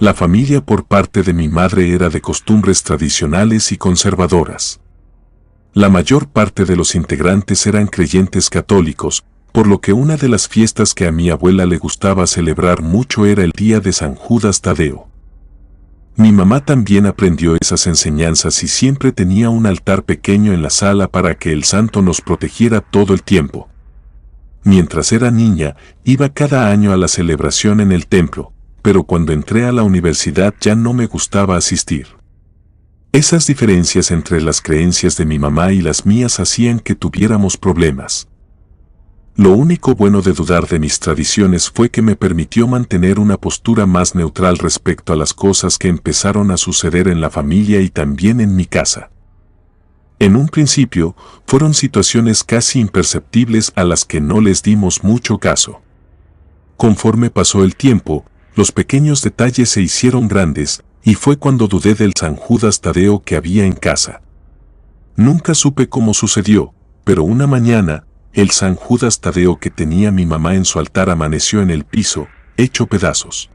La familia por parte de mi madre era de costumbres tradicionales y conservadoras. La mayor parte de los integrantes eran creyentes católicos, por lo que una de las fiestas que a mi abuela le gustaba celebrar mucho era el día de San Judas Tadeo. Mi mamá también aprendió esas enseñanzas y siempre tenía un altar pequeño en la sala para que el santo nos protegiera todo el tiempo. Mientras era niña, iba cada año a la celebración en el templo, pero cuando entré a la universidad ya no me gustaba asistir. Esas diferencias entre las creencias de mi mamá y las mías hacían que tuviéramos problemas. Lo único bueno de dudar de mis tradiciones fue que me permitió mantener una postura más neutral respecto a las cosas que empezaron a suceder en la familia y también en mi casa. En un principio, fueron situaciones casi imperceptibles a las que no les dimos mucho caso. Conforme pasó el tiempo, los pequeños detalles se hicieron grandes, y fue cuando dudé del San Judas Tadeo que había en casa. Nunca supe cómo sucedió, pero una mañana, el San Judas Tadeo que tenía mi mamá en su altar amaneció en el piso, hecho pedazos.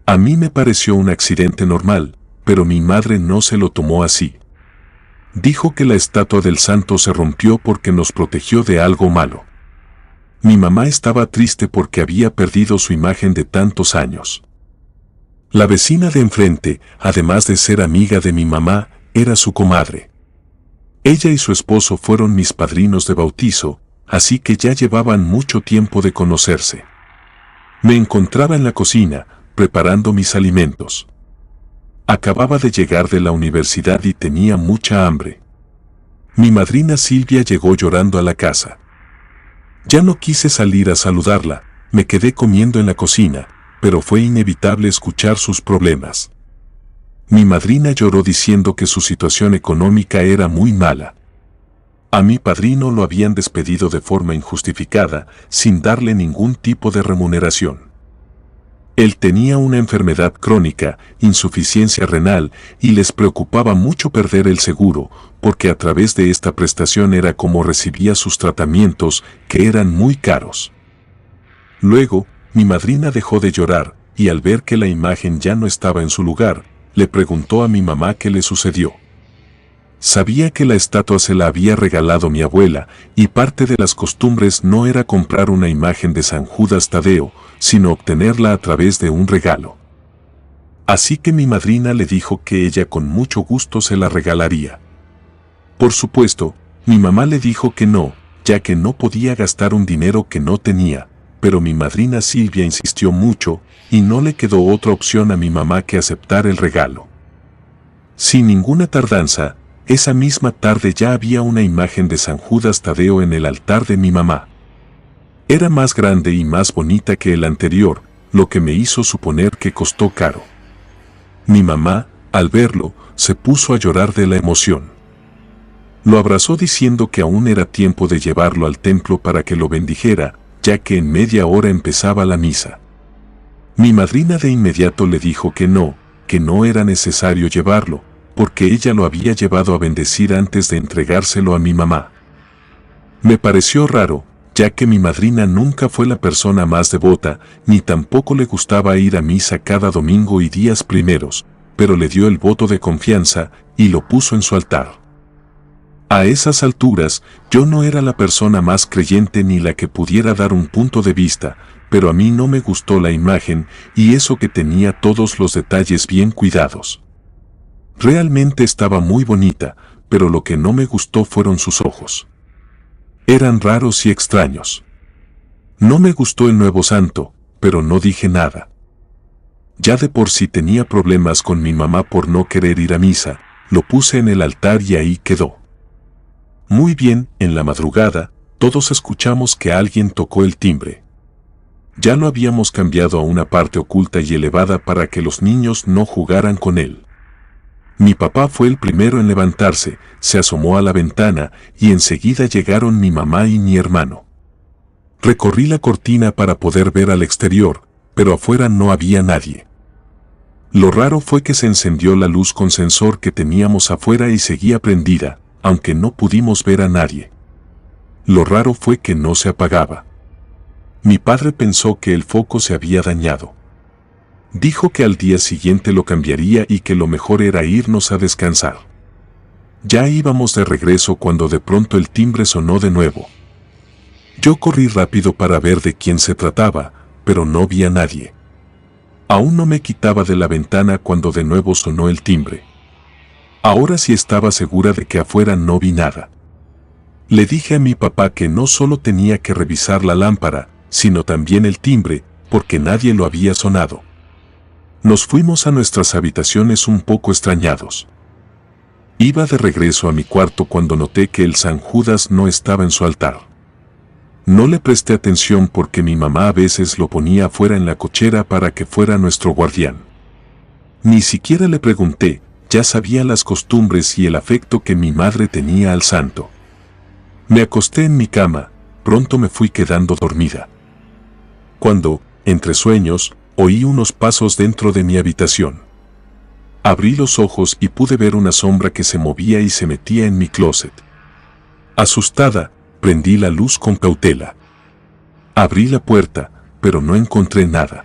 A mí me pareció un accidente normal, pero mi madre no se lo tomó así. Dijo que la estatua del santo se rompió porque nos protegió de algo malo. Mi mamá estaba triste porque había perdido su imagen de tantos años. La vecina de enfrente, además de ser amiga de mi mamá, era su comadre. Ella y su esposo fueron mis padrinos de bautizo, así que ya llevaban mucho tiempo de conocerse. Me encontraba en la cocina, preparando mis alimentos. Acababa de llegar de la universidad y tenía mucha hambre. Mi madrina Silvia llegó llorando a la casa. Ya no quise salir a saludarla, me quedé comiendo en la cocina, pero fue inevitable escuchar sus problemas. Mi madrina lloró diciendo que su situación económica era muy mala. A mi padrino lo habían despedido de forma injustificada, sin darle ningún tipo de remuneración. Él tenía una enfermedad crónica, insuficiencia renal, y les preocupaba mucho perder el seguro, porque a través de esta prestación era como recibía sus tratamientos, que eran muy caros. Luego, mi madrina dejó de llorar, y al ver que la imagen ya no estaba en su lugar, le preguntó a mi mamá qué le sucedió. Sabía que la estatua se la había regalado mi abuela, y parte de las costumbres no era comprar una imagen de San Judas Tadeo, sino obtenerla a través de un regalo. Así que mi madrina le dijo que ella con mucho gusto se la regalaría. Por supuesto, mi mamá le dijo que no, ya que no podía gastar un dinero que no tenía, pero mi madrina Silvia insistió mucho, y no le quedó otra opción a mi mamá que aceptar el regalo. Sin ninguna tardanza, esa misma tarde ya había una imagen de San Judas Tadeo en el altar de mi mamá. Era más grande y más bonita que el anterior, lo que me hizo suponer que costó caro. Mi mamá, al verlo, se puso a llorar de la emoción. Lo abrazó diciendo que aún era tiempo de llevarlo al templo para que lo bendijera, ya que en media hora empezaba la misa. Mi madrina de inmediato le dijo que no era necesario llevarlo, porque ella lo había llevado a bendecir antes de entregárselo a mi mamá. Me pareció raro, ya que mi madrina nunca fue la persona más devota, ni tampoco le gustaba ir a misa cada domingo y días primeros, pero le dio el voto de confianza y lo puso en su altar. A esas alturas, yo no era la persona más creyente ni la que pudiera dar un punto de vista, pero a mí no me gustó la imagen y eso que tenía todos los detalles bien cuidados. Realmente estaba muy bonita, pero lo que no me gustó fueron sus ojos. Eran raros y extraños. No me gustó el nuevo santo, pero no dije nada. Ya de por sí tenía problemas con mi mamá por no querer ir a misa, lo puse en el altar y ahí quedó. Muy bien, en la madrugada, todos escuchamos que alguien tocó el timbre. Ya lo habíamos cambiado a una parte oculta y elevada para que los niños no jugaran con él. Mi papá fue el primero en levantarse, se asomó a la ventana y enseguida llegaron mi mamá y mi hermano. Recorrí la cortina para poder ver al exterior, pero afuera no había nadie. Lo raro fue que se encendió la luz con sensor que teníamos afuera y seguía prendida, aunque no pudimos ver a nadie. Lo raro fue que no se apagaba. Mi padre pensó que el foco se había dañado. Dijo que al día siguiente lo cambiaría y que lo mejor era irnos a descansar. Ya íbamos de regreso cuando de pronto el timbre sonó de nuevo. Yo corrí rápido para ver de quién se trataba, pero no vi a nadie. Aún no me quitaba de la ventana cuando de nuevo sonó el timbre. Ahora sí estaba segura de que afuera no vi nada. Le dije a mi papá que no solo tenía que revisar la lámpara, sino también el timbre, porque nadie lo había sonado. Nos fuimos a nuestras habitaciones un poco extrañados. Iba de regreso a mi cuarto cuando noté que el San Judas no estaba en su altar. No le presté atención porque mi mamá a veces lo ponía afuera en la cochera para que fuera nuestro guardián. Ni siquiera le pregunté, ya sabía las costumbres y el afecto que mi madre tenía al santo. Me acosté en mi cama, pronto me fui quedando dormida. Cuando, entre sueños, oí unos pasos dentro de mi habitación. Abrí los ojos y pude ver una sombra que se movía y se metía en mi closet. Asustada, prendí la luz con cautela. Abrí la puerta, pero no encontré nada.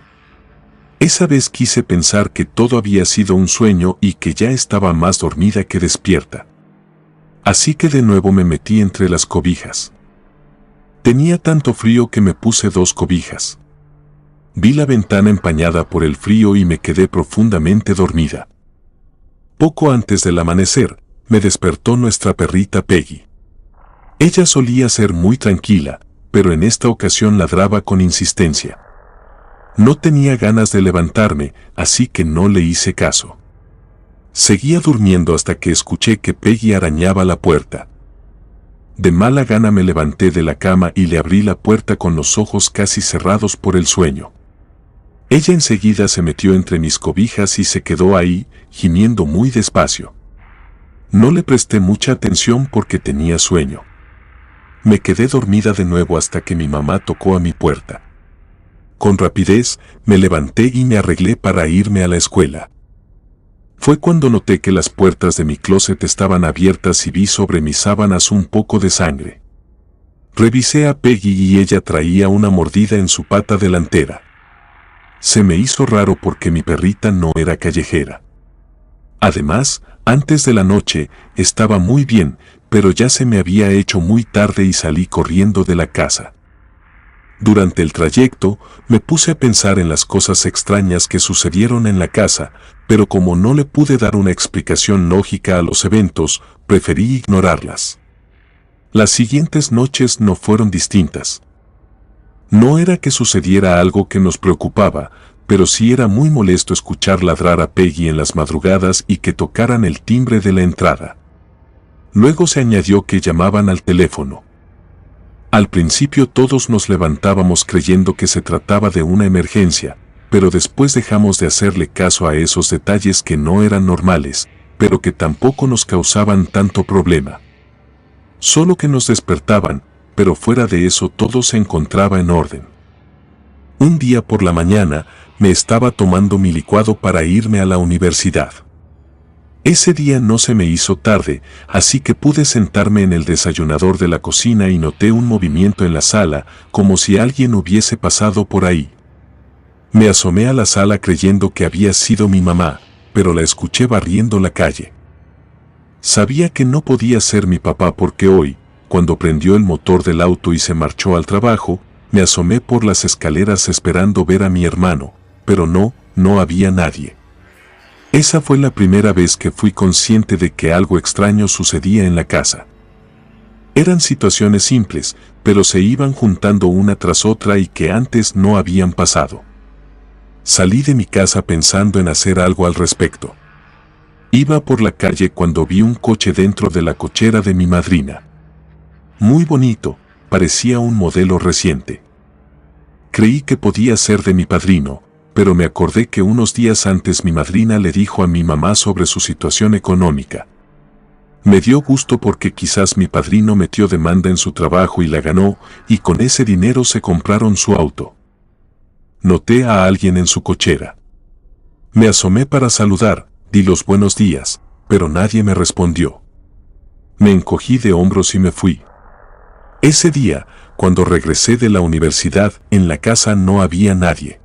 Esa vez quise pensar que todo había sido un sueño y que ya estaba más dormida que despierta. Así que de nuevo me metí entre las cobijas. Tenía tanto frío que me puse 2 cobijas. Vi la ventana empañada por el frío y me quedé profundamente dormida. Poco antes del amanecer, me despertó nuestra perrita Peggy. Ella solía ser muy tranquila, pero en esta ocasión ladraba con insistencia. No tenía ganas de levantarme, así que no le hice caso. Seguía durmiendo hasta que escuché que Peggy arañaba la puerta. De mala gana me levanté de la cama y le abrí la puerta con los ojos casi cerrados por el sueño. Ella enseguida se metió entre mis cobijas y se quedó ahí, gimiendo muy despacio. No le presté mucha atención porque tenía sueño. Me quedé dormida de nuevo hasta que mi mamá tocó a mi puerta. Con rapidez, me levanté y me arreglé para irme a la escuela. Fue cuando noté que las puertas de mi closet estaban abiertas y vi sobre mis sábanas un poco de sangre. Revisé a Peggy y ella traía una mordida en su pata delantera. Se me hizo raro porque mi perrita no era callejera. Además, antes de la noche, estaba muy bien, pero ya se me había hecho muy tarde y salí corriendo de la casa. Durante el trayecto, me puse a pensar en las cosas extrañas que sucedieron en la casa, pero como no le pude dar una explicación lógica a los eventos, preferí ignorarlas. Las siguientes noches no fueron distintas. No era que sucediera algo que nos preocupaba, pero sí era muy molesto escuchar ladrar a Peggy en las madrugadas y que tocaran el timbre de la entrada. Luego se añadió que llamaban al teléfono. Al principio todos nos levantábamos creyendo que se trataba de una emergencia, pero después dejamos de hacerle caso a esos detalles que no eran normales, pero que tampoco nos causaban tanto problema. Solo que nos despertaban, pero fuera de eso todo se encontraba en orden. Un día por la mañana, me estaba tomando mi licuado para irme a la universidad. Ese día no se me hizo tarde, así que pude sentarme en el desayunador de la cocina y noté un movimiento en la sala, como si alguien hubiese pasado por ahí. Me asomé a la sala creyendo que había sido mi mamá, pero la escuché barriendo la calle. Sabía que no podía ser mi papá porque hoy, cuando prendió el motor del auto y se marchó al trabajo, me asomé por las escaleras esperando ver a mi hermano, pero no había nadie. Esa fue la primera vez que fui consciente de que algo extraño sucedía en la casa. Eran situaciones simples, pero se iban juntando una tras otra y que antes no habían pasado. Salí de mi casa pensando en hacer algo al respecto. Iba por la calle cuando vi un coche dentro de la cochera de mi madrina. Muy bonito, parecía un modelo reciente. Creí que podía ser de mi padrino, pero me acordé que unos días antes mi madrina le dijo a mi mamá sobre su situación económica. Me dio gusto porque quizás mi padrino metió demanda en su trabajo y la ganó, y con ese dinero se compraron su auto. Noté a alguien en su cochera. Me asomé para saludar, di los buenos días, pero nadie me respondió. Me encogí de hombros y me fui. Ese día, cuando regresé de la universidad, en la casa no había nadie.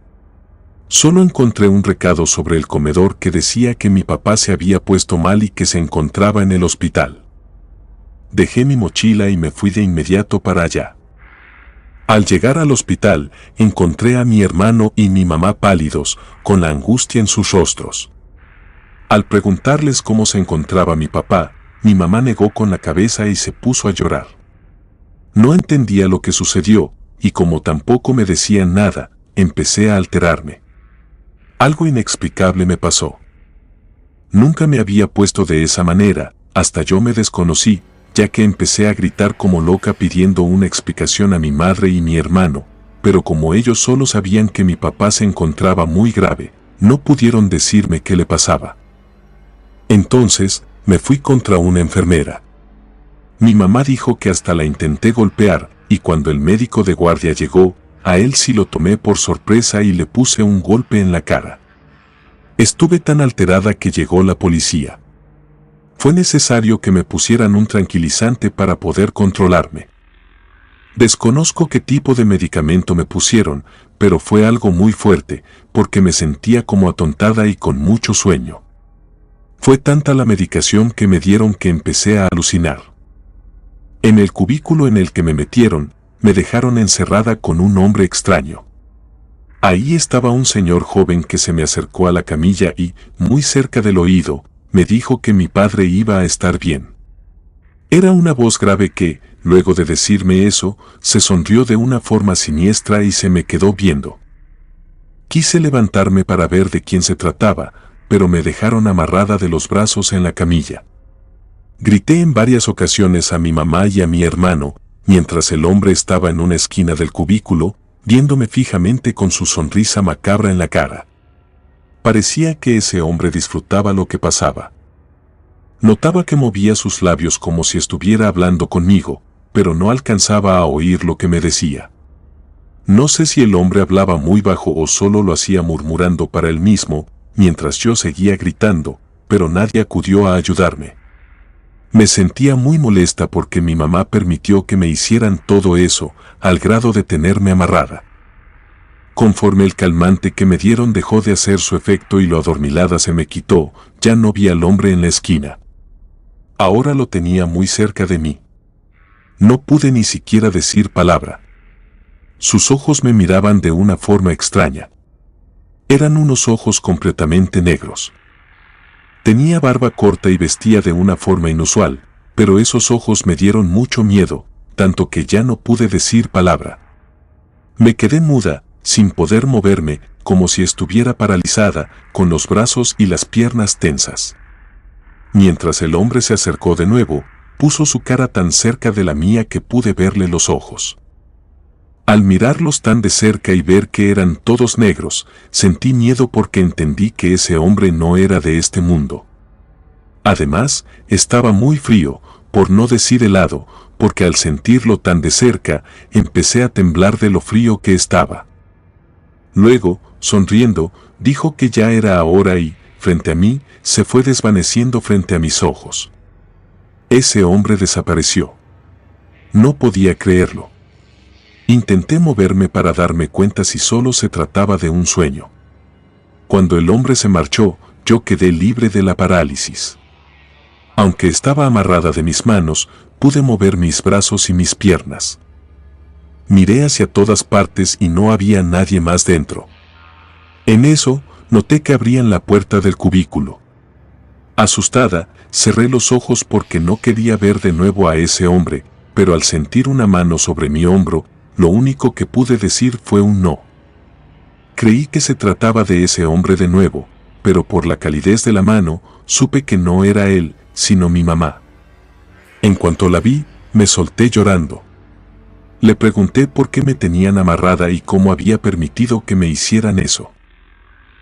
Solo encontré un recado sobre el comedor que decía que mi papá se había puesto mal y que se encontraba en el hospital. Dejé mi mochila y me fui de inmediato para allá. Al llegar al hospital, encontré a mi hermano y mi mamá pálidos, con la angustia en sus rostros. Al preguntarles cómo se encontraba mi papá, mi mamá negó con la cabeza y se puso a llorar. No entendía lo que sucedió, y como tampoco me decían nada, empecé a alterarme. Algo inexplicable me pasó. Nunca me había puesto de esa manera, hasta yo me desconocí, ya que empecé a gritar como loca pidiendo una explicación a mi madre y mi hermano, pero como ellos solo sabían que mi papá se encontraba muy grave, no pudieron decirme qué le pasaba. Entonces, me fui contra una enfermera. Mi mamá dijo que hasta la intenté golpear, y cuando el médico de guardia llegó, a él sí lo tomé por sorpresa y le puse un golpe en la cara. Estuve tan alterada que llegó la policía. Fue necesario que me pusieran un tranquilizante para poder controlarme. Desconozco qué tipo de medicamento me pusieron, pero fue algo muy fuerte, porque me sentía como atontada y con mucho sueño. Fue tanta la medicación que me dieron que empecé a alucinar. En el cubículo en el que me metieron, me dejaron encerrada con un hombre extraño. Ahí estaba un señor joven que se me acercó a la camilla y, muy cerca del oído, me dijo que mi padre iba a estar bien. Era una voz grave que, luego de decirme eso, se sonrió de una forma siniestra y se me quedó viendo. Quise levantarme para ver de quién se trataba, pero me dejaron amarrada de los brazos en la camilla. Grité en varias ocasiones a mi mamá y a mi hermano, mientras el hombre estaba en una esquina del cubículo, viéndome fijamente con su sonrisa macabra en la cara. Parecía que ese hombre disfrutaba lo que pasaba. Notaba que movía sus labios como si estuviera hablando conmigo, pero no alcanzaba a oír lo que me decía. No sé si el hombre hablaba muy bajo o solo lo hacía murmurando para él mismo, mientras yo seguía gritando, pero nadie acudió a ayudarme. Me sentía muy molesta porque mi mamá permitió que me hicieran todo eso, al grado de tenerme amarrada. Conforme el calmante que me dieron dejó de hacer su efecto y lo adormilada se me quitó, ya no vi al hombre en la esquina. Ahora lo tenía muy cerca de mí. No pude ni siquiera decir palabra. Sus ojos me miraban de una forma extraña. Eran unos ojos completamente negros. Tenía barba corta y vestía de una forma inusual, pero esos ojos me dieron mucho miedo, tanto que ya no pude decir palabra. Me quedé muda, sin poder moverme, como si estuviera paralizada, con los brazos y las piernas tensas. Mientras el hombre se acercó de nuevo, puso su cara tan cerca de la mía que pude verle los ojos. Al mirarlos tan de cerca y ver que eran todos negros, sentí miedo porque entendí que ese hombre no era de este mundo. Además, estaba muy frío, por no decir helado, porque al sentirlo tan de cerca, empecé a temblar de lo frío que estaba. Luego, sonriendo, dijo que ya era hora y, frente a mí, se fue desvaneciendo frente a mis ojos. Ese hombre desapareció. No podía creerlo. Intenté moverme para darme cuenta si solo se trataba de un sueño. Cuando el hombre se marchó, yo quedé libre de la parálisis. Aunque estaba amarrada de mis manos, pude mover mis brazos y mis piernas. Miré hacia todas partes y no había nadie más dentro. En eso, noté que abrían la puerta del cubículo. Asustada, cerré los ojos porque no quería ver de nuevo a ese hombre, pero al sentir una mano sobre mi hombro, lo único que pude decir fue un no. Creí que se trataba de ese hombre de nuevo, pero por la calidez de la mano, supe que no era él, sino mi mamá. En cuanto la vi, me solté llorando. Le pregunté por qué me tenían amarrada y cómo había permitido que me hicieran eso.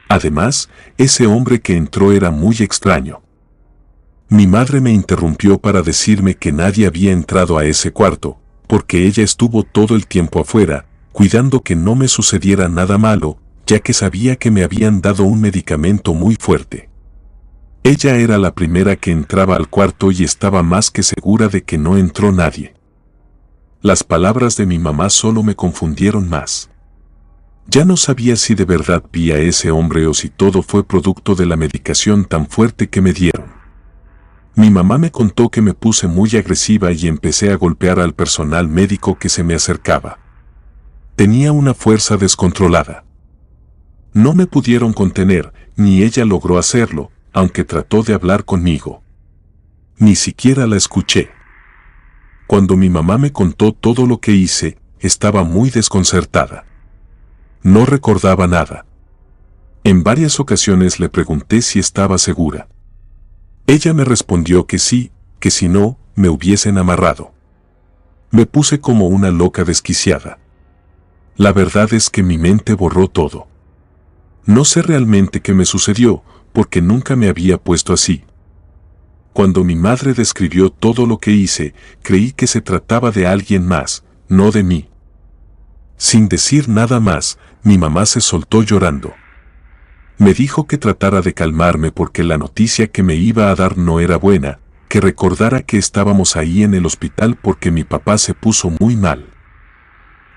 Además, ese hombre que entró era muy extraño. Mi madre me interrumpió para decirme que nadie había entrado a ese cuarto, porque ella estuvo todo el tiempo afuera, cuidando que no me sucediera nada malo, ya que sabía que me habían dado un medicamento muy fuerte. Ella era la primera que entraba al cuarto y estaba más que segura de que no entró nadie. Las palabras de mi mamá solo me confundieron más. Ya no sabía si de verdad vi a ese hombre o si todo fue producto de la medicación tan fuerte que me dieron. Mi mamá me contó que me puse muy agresiva y empecé a golpear al personal médico que se me acercaba. Tenía una fuerza descontrolada. No me pudieron contener, ni ella logró hacerlo, aunque trató de hablar conmigo. Ni siquiera la escuché. Cuando mi mamá me contó todo lo que hice, estaba muy desconcertada. No recordaba nada. En varias ocasiones le pregunté si estaba segura. Ella me respondió que sí, que si no, me hubiesen amarrado. Me puse como una loca desquiciada. La verdad es que mi mente borró todo. No sé realmente qué me sucedió, porque nunca me había puesto así. Cuando mi madre describió todo lo que hice, creí que se trataba de alguien más, no de mí. Sin decir nada más, mi mamá se soltó llorando. Me dijo que tratara de calmarme porque la noticia que me iba a dar no era buena, que recordara que estábamos ahí en el hospital porque mi papá se puso muy mal.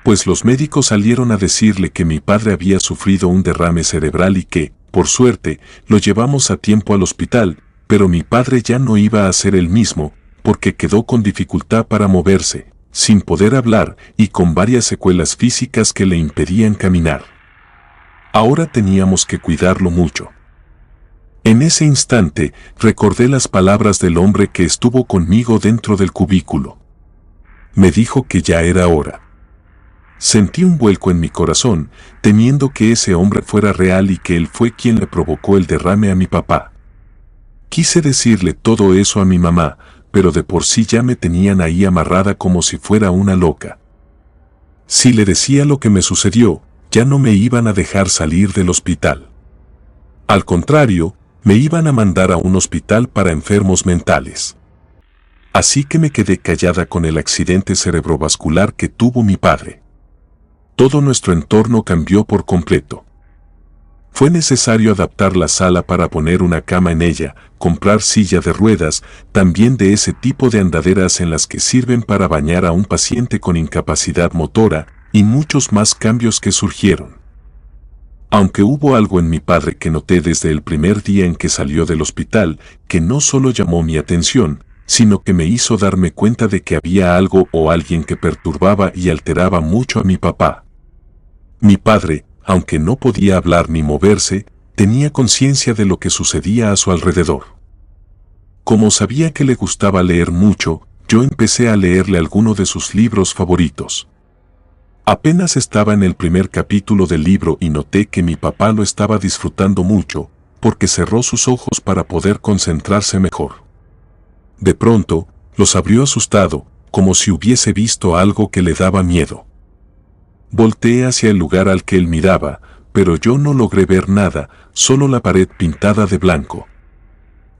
Pues los médicos salieron a decirle que mi padre había sufrido un derrame cerebral y que, por suerte, lo llevamos a tiempo al hospital, pero mi padre ya no iba a ser el mismo, porque quedó con dificultad para moverse, sin poder hablar y con varias secuelas físicas que le impedían caminar. Ahora teníamos que cuidarlo mucho. En ese instante, recordé las palabras del hombre que estuvo conmigo dentro del cubículo. Me dijo que ya era hora. Sentí un vuelco en mi corazón, temiendo que ese hombre fuera real y que él fue quien le provocó el derrame a mi papá. Quise decirle todo eso a mi mamá, pero de por sí ya me tenían ahí amarrada como si fuera una loca. Si le decía lo que me sucedió, ya no me iban a dejar salir del hospital. Al contrario, me iban a mandar a un hospital para enfermos mentales. Así que me quedé callada con el accidente cerebrovascular que tuvo mi padre. Todo nuestro entorno cambió por completo. Fue necesario adaptar la sala para poner una cama en ella, comprar silla de ruedas, también de ese tipo de andaderas en las que sirven para bañar a un paciente con incapacidad motora, y muchos más cambios que surgieron. Aunque hubo algo en mi padre que noté desde el primer día en que salió del hospital, que no solo llamó mi atención, sino que me hizo darme cuenta de que había algo o alguien que perturbaba y alteraba mucho a mi papá. Mi padre, aunque no podía hablar ni moverse, tenía conciencia de lo que sucedía a su alrededor. Como sabía que le gustaba leer mucho, yo empecé a leerle alguno de sus libros favoritos. Apenas estaba en el primer capítulo del libro y noté que mi papá lo estaba disfrutando mucho, porque cerró sus ojos para poder concentrarse mejor. De pronto, los abrió asustado, como si hubiese visto algo que le daba miedo. Volteé hacia el lugar al que él miraba, pero yo no logré ver nada, solo la pared pintada de blanco.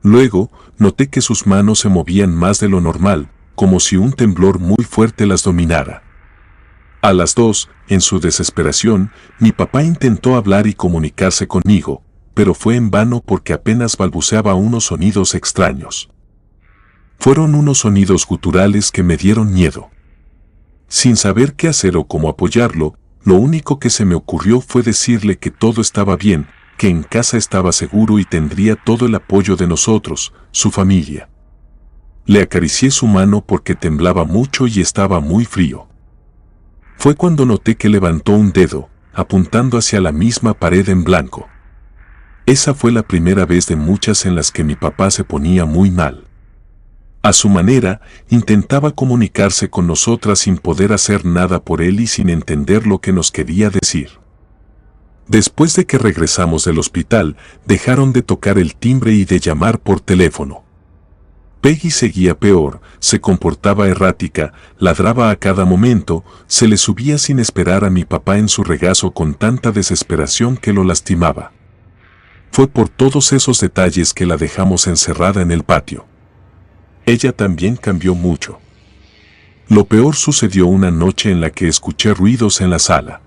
Luego, noté que sus manos se movían más de lo normal, como si un temblor muy fuerte las dominara. A las 2, en su desesperación, mi papá intentó hablar y comunicarse conmigo, pero fue en vano porque apenas balbuceaba unos sonidos extraños. Fueron unos sonidos guturales que me dieron miedo. Sin saber qué hacer o cómo apoyarlo, lo único que se me ocurrió fue decirle que todo estaba bien, que en casa estaba seguro y tendría todo el apoyo de nosotros, su familia. Le acaricié su mano porque temblaba mucho y estaba muy frío. Fue cuando noté que levantó un dedo, apuntando hacia la misma pared en blanco. Esa fue la primera vez de muchas en las que mi papá se ponía muy mal. A su manera, intentaba comunicarse con nosotras sin poder hacer nada por él y sin entender lo que nos quería decir. Después de que regresamos del hospital, dejaron de tocar el timbre y de llamar por teléfono. Peggy seguía peor, se comportaba errática, ladraba a cada momento, se le subía sin esperar a mi papá en su regazo con tanta desesperación que lo lastimaba. Fue por todos esos detalles que la dejamos encerrada en el patio. Ella también cambió mucho. Lo peor sucedió una noche en la que escuché ruidos en la sala.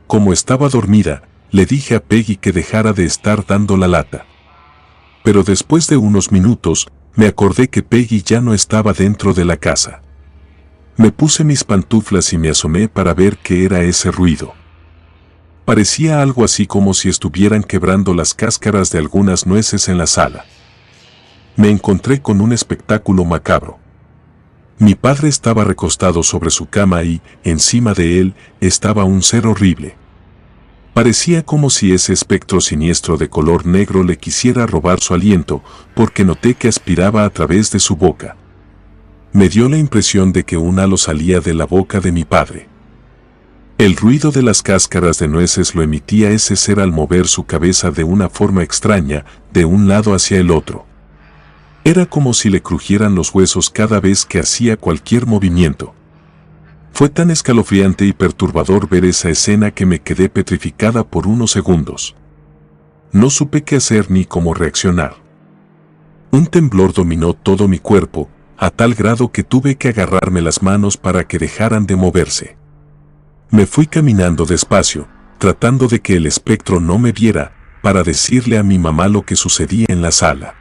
Como estaba dormida, le dije a Peggy que dejara de estar dando la lata. Pero después de unos minutos, me acordé que Peggy ya no estaba dentro de la casa. Me puse mis pantuflas y me asomé para ver qué era ese ruido. Parecía algo así como si estuvieran quebrando las cáscaras de algunas nueces en la sala. Me encontré con un espectáculo macabro. Mi padre estaba recostado sobre su cama y, encima de él, estaba un ser horrible. Parecía como si ese espectro siniestro de color negro le quisiera robar su aliento, porque noté que aspiraba a través de su boca. Me dio la impresión de que un halo salía de la boca de mi padre. El ruido de las cáscaras de nueces lo emitía ese ser al mover su cabeza de una forma extraña, de un lado hacia el otro. Era como si le crujieran los huesos cada vez que hacía cualquier movimiento. Fue tan escalofriante y perturbador ver esa escena que me quedé petrificada por unos segundos. No supe qué hacer ni cómo reaccionar. Un temblor dominó todo mi cuerpo, a tal grado que tuve que agarrarme las manos para que dejaran de moverse. Me fui caminando despacio, tratando de que el espectro no me viera, para decirle a mi mamá lo que sucedía en la sala.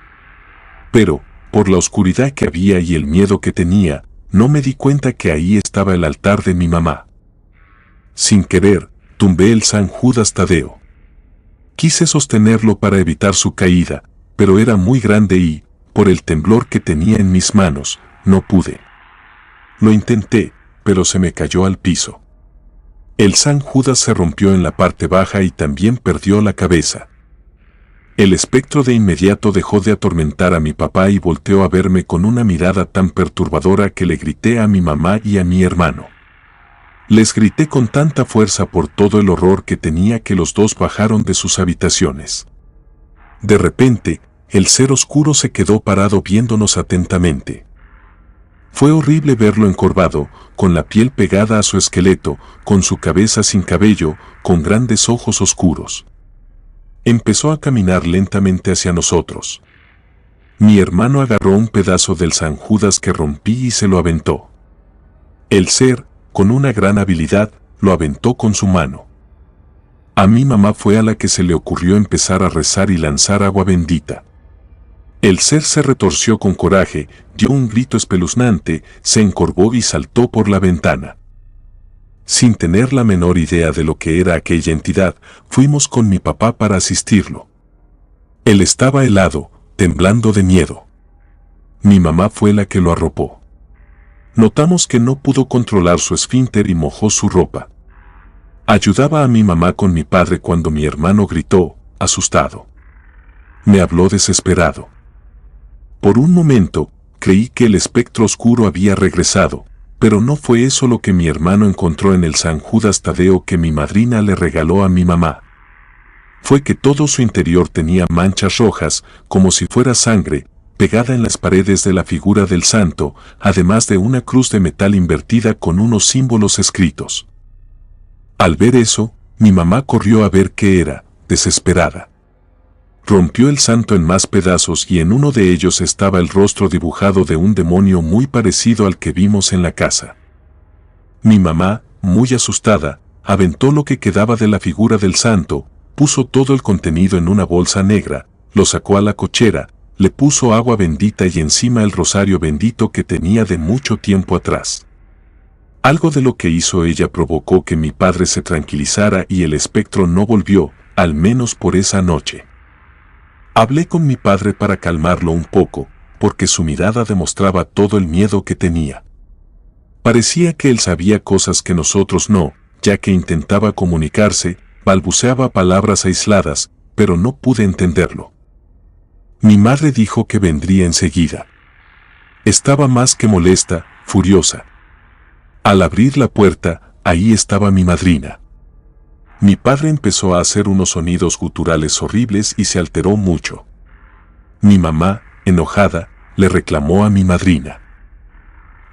Pero, por la oscuridad que había y el miedo que tenía, no me di cuenta que ahí estaba el altar de mi mamá. Sin querer, tumbé el San Judas Tadeo. Quise sostenerlo para evitar su caída, pero era muy grande y, por el temblor que tenía en mis manos, no pude. Lo intenté, pero se me cayó al piso. El San Judas se rompió en la parte baja y también perdió la cabeza. El espectro de inmediato dejó de atormentar a mi papá y volteó a verme con una mirada tan perturbadora que le grité a mi mamá y a mi hermano. Les grité con tanta fuerza por todo el horror que tenía que los dos bajaron de sus habitaciones. De repente, el ser oscuro se quedó parado viéndonos atentamente. Fue horrible verlo encorvado, con la piel pegada a su esqueleto, con su cabeza sin cabello, con grandes ojos oscuros. Empezó a caminar lentamente hacia nosotros. Mi hermano agarró un pedazo del San Judas que rompí y se lo aventó. El ser, con una gran habilidad, lo aventó con su mano. A mi mamá fue a la que se le ocurrió empezar a rezar y lanzar agua bendita. El ser se retorció con coraje, dio un grito espeluznante, se encorvó y saltó por la ventana. Sin tener la menor idea de lo que era aquella entidad, fuimos con mi papá para asistirlo. Él estaba helado, temblando de miedo. Mi mamá fue la que lo arropó. Notamos que no pudo controlar su esfínter y mojó su ropa. Ayudaba a mi mamá con mi padre cuando mi hermano gritó, asustado. Me habló desesperado. Por un momento, creí que el espectro oscuro había regresado, pero no fue eso lo que mi hermano encontró en el San Judas Tadeo que mi madrina le regaló a mi mamá. Fue que todo su interior tenía manchas rojas, como si fuera sangre, pegada en las paredes de la figura del santo, además de una cruz de metal invertida con unos símbolos escritos. Al ver eso, mi mamá corrió a ver qué era, desesperada. Rompió el santo en más pedazos y en uno de ellos estaba el rostro dibujado de un demonio muy parecido al que vimos en la casa. Mi mamá, muy asustada, aventó lo que quedaba de la figura del santo, puso todo el contenido en una bolsa negra, lo sacó a la cochera, le puso agua bendita y encima el rosario bendito que tenía de mucho tiempo atrás. Algo de lo que hizo ella provocó que mi padre se tranquilizara y el espectro no volvió, al menos por esa noche. Hablé con mi padre para calmarlo un poco, porque su mirada demostraba todo el miedo que tenía. Parecía que él sabía cosas que nosotros no, ya que intentaba comunicarse, balbuceaba palabras aisladas, pero no pude entenderlo. Mi madre dijo que vendría enseguida. Estaba más que molesta, furiosa. Al abrir la puerta, ahí estaba mi madrina. Mi padre empezó a hacer unos sonidos guturales horribles y se alteró mucho. Mi mamá, enojada, le reclamó a mi madrina.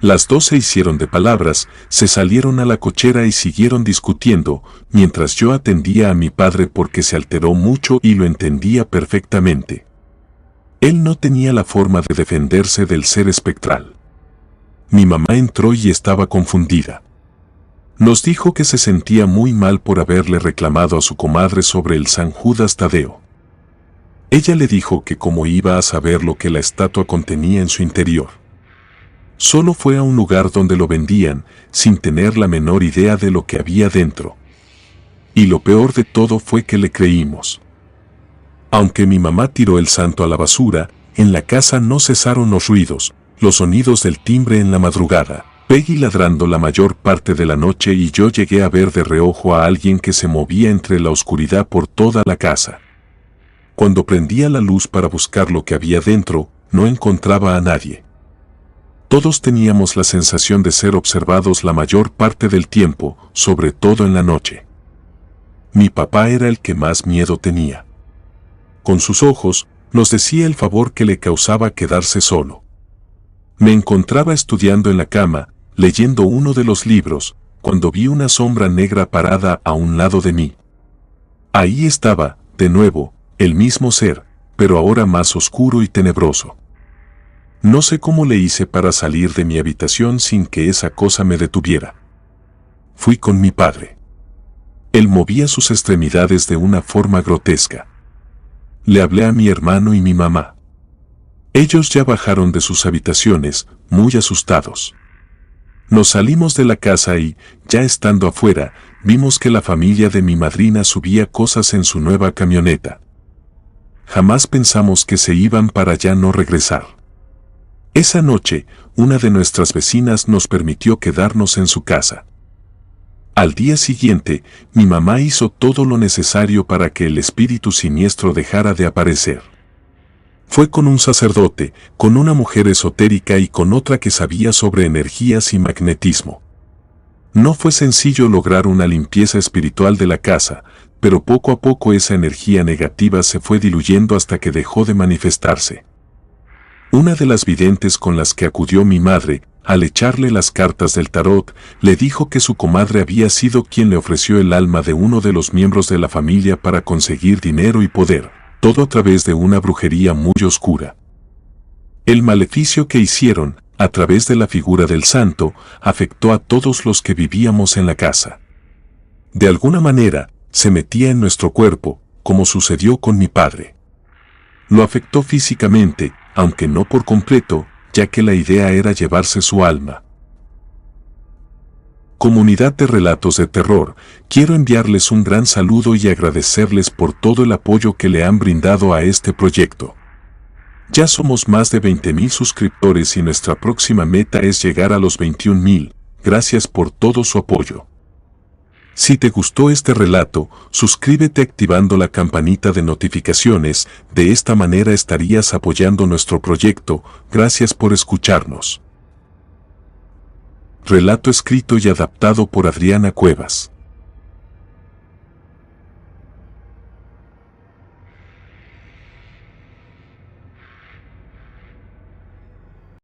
Las dos se hicieron de palabras, se salieron a la cochera y siguieron discutiendo, mientras yo atendía a mi padre porque se alteró mucho y lo entendía perfectamente. Él no tenía la forma de defenderse del ser espectral. Mi mamá entró y estaba confundida. Nos dijo que se sentía muy mal por haberle reclamado a su comadre sobre el San Judas Tadeo. Ella le dijo que cómo iba a saber lo que la estatua contenía en su interior. Solo fue a un lugar donde lo vendían, sin tener la menor idea de lo que había dentro. Y lo peor de todo fue que le creímos. Aunque mi mamá tiró el santo a la basura, en la casa no cesaron los ruidos, los sonidos del timbre en la madrugada, Peggy ladrando la mayor parte de la noche y yo llegué a ver de reojo a alguien que se movía entre la oscuridad por toda la casa. Cuando prendía la luz para buscar lo que había dentro, no encontraba a nadie. Todos teníamos la sensación de ser observados la mayor parte del tiempo, sobre todo en la noche. Mi papá era el que más miedo tenía. Con sus ojos, nos decía el favor que le causaba quedarse solo. Me encontraba estudiando en la cama, leyendo uno de los libros, cuando vi una sombra negra parada a un lado de mí. Ahí estaba, de nuevo, el mismo ser, pero ahora más oscuro y tenebroso. No sé cómo le hice para salir de mi habitación sin que esa cosa me detuviera. Fui con mi padre. Él movía sus extremidades de una forma grotesca. Le hablé a mi hermano y mi mamá. Ellos ya bajaron de sus habitaciones, muy asustados. Nos salimos de la casa y, ya estando afuera, vimos que la familia de mi madrina subía cosas en su nueva camioneta. Jamás pensamos que se iban para ya no regresar. Esa noche, una de nuestras vecinas nos permitió quedarnos en su casa. Al día siguiente, mi mamá hizo todo lo necesario para que el espíritu siniestro dejara de aparecer. Fue con un sacerdote, con una mujer esotérica y con otra que sabía sobre energías y magnetismo. No fue sencillo lograr una limpieza espiritual de la casa, pero poco a poco esa energía negativa se fue diluyendo hasta que dejó de manifestarse. Una de las videntes con las que acudió mi madre, al echarle las cartas del tarot, le dijo que su comadre había sido quien le ofreció el alma de uno de los miembros de la familia para conseguir dinero y poder, todo a través de una brujería muy oscura. El maleficio que hicieron, a través de la figura del santo, afectó a todos los que vivíamos en la casa. De alguna manera, se metía en nuestro cuerpo, como sucedió con mi padre. Lo afectó físicamente, aunque no por completo, ya que la idea era llevarse su alma. Comunidad de Relatos de Terror, quiero enviarles un gran saludo y agradecerles por todo el apoyo que le han brindado a este proyecto. Ya somos más de 20,000 suscriptores y nuestra próxima meta es llegar a los 21,000. Gracias por todo su apoyo. Si te gustó este relato, suscríbete activando la campanita de notificaciones, de esta manera estarías apoyando nuestro proyecto. Gracias por escucharnos. Relato escrito y adaptado por Adriana Cuevas.